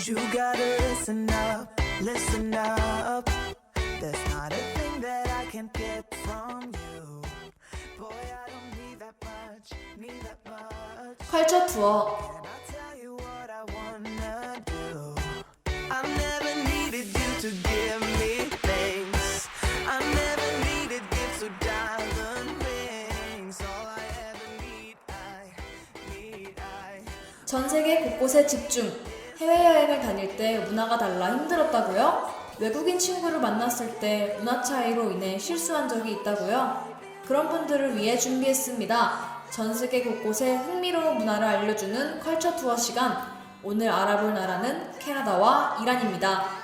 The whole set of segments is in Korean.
You gotta listen up, listen up. There's not a thing that I can't get from you. Boy, I don't need that much, need that much. 컬처 투어. And I'll tell you what I wanna do. I never needed you to give me things. I never needed gifts or diamond rings. All I ever need, 전 세계 곳곳에 집중. 해외여행을 다닐 때 문화가 달라 힘들었다고요? 외국인 친구를 만났을 때 문화 차이로 인해 실수한 적이 있다고요? 그런 분들을 위해 준비했습니다. 전 세계 곳곳의 흥미로운 문화를 알려주는 컬처 투어 시간. 오늘 알아볼 나라는 캐나다와 이란입니다.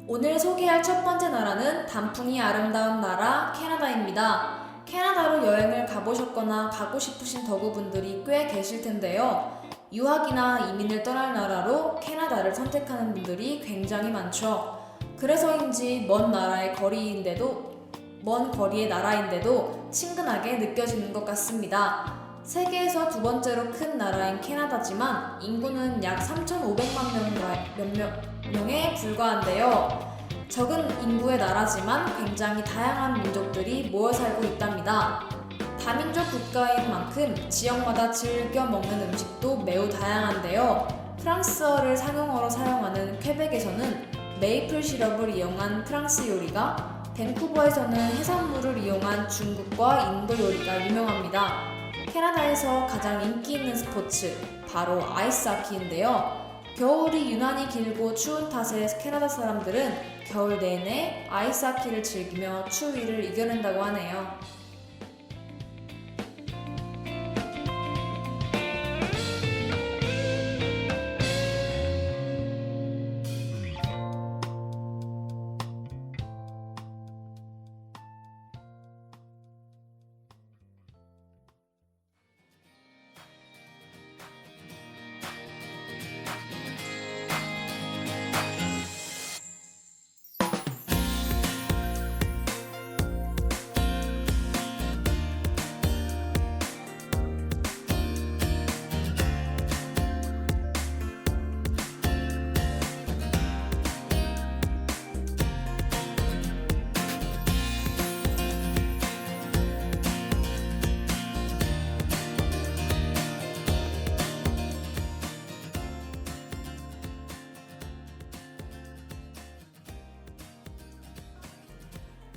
오늘 소개할 첫 번째 나라는 단풍이 아름다운 나라 캐나다입니다. 캐나다로 여행을 가보셨거나 가고 싶으신 더구분들이 꽤 계실 텐데요. 유학이나 이민을 떠날 나라로 캐나다를 선택하는 분들이 굉장히 많죠. 그래서인지 먼 거리의 나라인데도 친근하게 느껴지는 것 같습니다. 세계에서 두 번째로 큰 나라인 캐나다지만 인구는 약 3,500만 명에 불과한데요. 적은 인구의 나라지만 굉장히 다양한 민족들이 모여 살고 있답니다. 다민족 국가인 만큼 지역마다 즐겨 먹는 음식도 매우 다양한데요. 프랑스어를 상용어로 사용하는 퀘벡에서는 메이플 시럽을 이용한 프랑스 요리가, 밴쿠버에서는 해산물을 이용한 중국과 인도 요리가 유명합니다. 캐나다에서 가장 인기 있는 스포츠, 바로 아이스하키인데요. 겨울이 유난히 길고 추운 탓에 캐나다 사람들은 겨울 내내 아이스하키를 즐기며 추위를 이겨낸다고 하네요.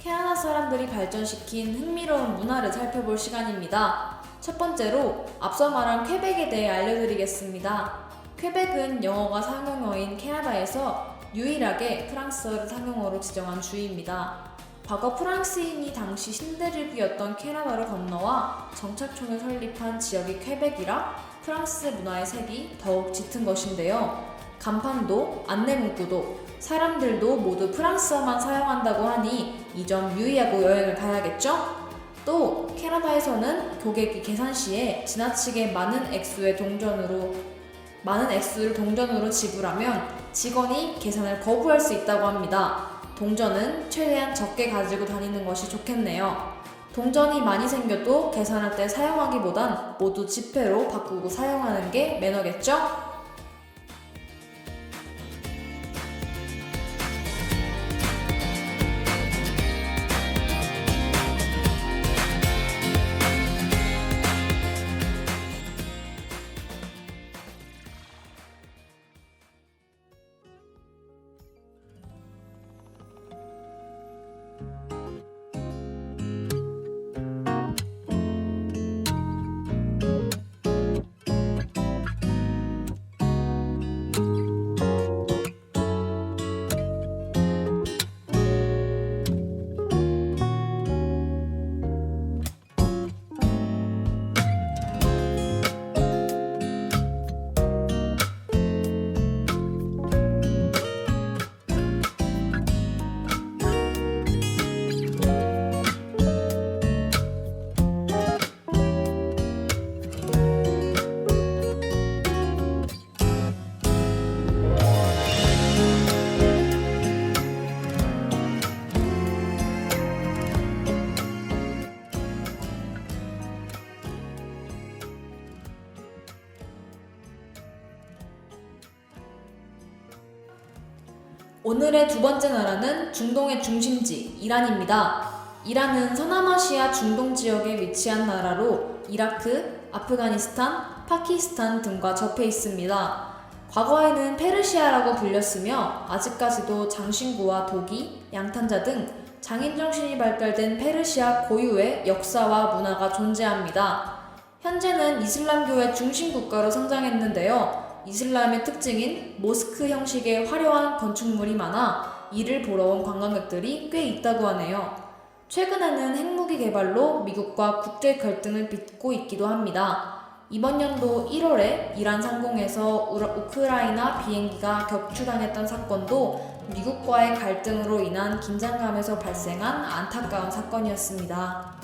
캐나다 사람들이 발전시킨 흥미로운 문화를 살펴볼 시간입니다. 첫 번째로 앞서 말한 퀘벡에 대해 알려드리겠습니다. 퀘벡은 영어가 상용어인 캐나다에서 유일하게 프랑스어를 상용어로 지정한 주입니다. 과거 프랑스인이 당시 신대륙이었던 캐나다로 건너와 정착촌을 설립한 지역이 퀘벡이라 프랑스 문화의 색이 더욱 짙은 것인데요. 간판도, 안내문구도, 사람들도 모두 프랑스어만 사용한다고 하니 이 점 유의하고 여행을 가야겠죠? 또 캐나다에서는 고객이 계산 시에 지나치게 많은 액수를 동전으로 지불하면 직원이 계산을 거부할 수 있다고 합니다. 동전은 최대한 적게 가지고 다니는 것이 좋겠네요. 동전이 많이 생겨도 계산할 때 사용하기보단 모두 지폐로 바꾸고 사용하는 게 매너겠죠? 오늘의 두 번째 나라는 중동의 중심지 이란입니다. 이란은 서남아시아 중동 지역에 위치한 나라로 이라크, 아프가니스탄, 파키스탄 등과 접해 있습니다. 과거에는 페르시아라고 불렸으며 아직까지도 장신구와 도기, 양탄자 등 장인정신이 발달된 페르시아 고유의 역사와 문화가 존재합니다. 현재는 이슬람교의 중심 국가로 성장했는데요. 이슬람의 특징인 모스크 형식의 화려한 건축물이 많아 이를 보러 온 관광객들이 꽤 있다고 하네요. 최근에는 핵무기 개발로 미국과 국제 갈등을 빚고 있기도 합니다. 이번 연도 1월에 이란 상공에서 우크라이나 비행기가 격추당했던 사건도 미국과의 갈등으로 인한 긴장감에서 발생한 안타까운 사건이었습니다.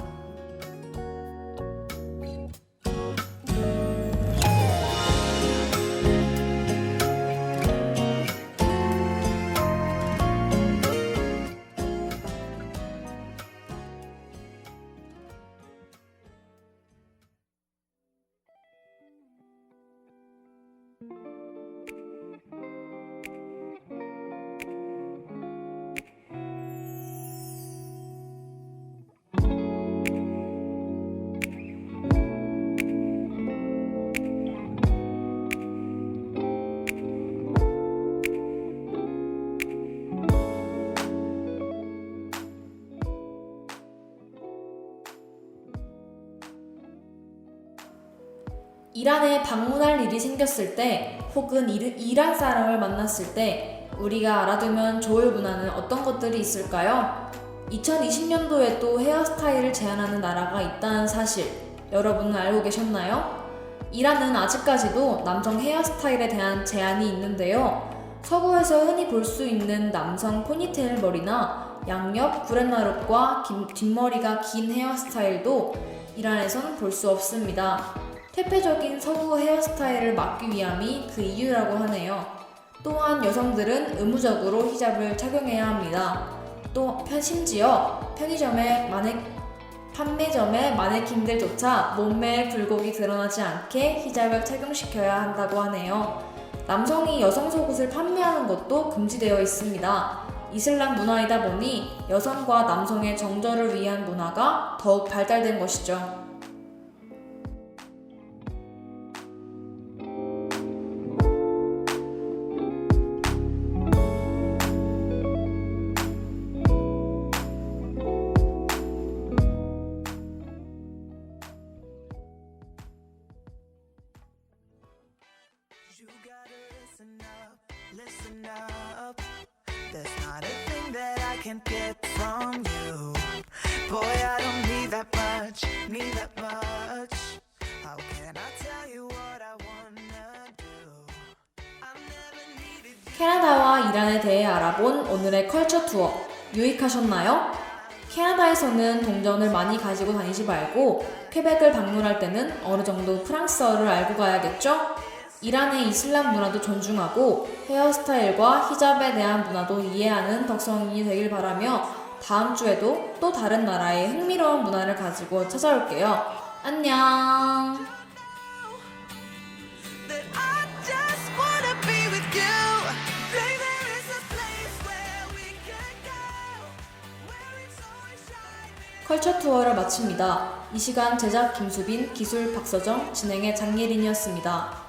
이란에 방문할 일이 생겼을 때 혹은 이란 사람을 만났을 때 우리가 알아두면 좋을 문화는 어떤 것들이 있을까요? 2020년도에 또 헤어스타일을 제한하는 나라가 있다는 사실 여러분은 알고 계셨나요? 이란은 아직까지도 남성 헤어스타일에 대한 제한이 있는데요. 서구에서 흔히 볼 수 있는 남성 포니테일 머리나 양옆 구렛나룻과 뒷머리가 긴 헤어스타일도 이란에선 볼 수 없습니다. 퇴폐적인 서구 헤어스타일을 막기 위함이 그 이유라고 하네요. 또한 여성들은 의무적으로 히잡을 착용해야 합니다. 심지어 판매점의 마네킹들조차 몸매의 굴곡이 드러나지 않게 히잡을 착용시켜야 한다고 하네요. 남성이 여성 속옷을 판매하는 것도 금지되어 있습니다. 이슬람 문화이다 보니 여성과 남성의 정절을 위한 문화가 더욱 발달된 것이죠. You gotta listen up. There's not a thing that I can't get from you. Boy, I don't need that much. How can I tell you what I wanna do? I never needed you. 캐나다와 이란에 대해 알아본 오늘의 컬처 투어 유익하셨나요? 캐나다에서는 동전을 많이 가지고 다니지 말고 퀘벡을 방문할 때는 어느 정도 프랑스어를 알고 가야겠죠? 이란의 이슬람 문화도 존중하고 헤어스타일과 히잡에 대한 문화도 이해하는 덕성인이 되길 바라며 다음 주에도 또 다른 나라의 흥미로운 문화를 가지고 찾아올게요. 안녕! That I just wanna be with you. Baby, there is a place where we can go, where it's always shining. 컬처 투어를 마칩니다. 이 시간 제작 김수빈, 기술 박서정, 진행의 장예린이었습니다.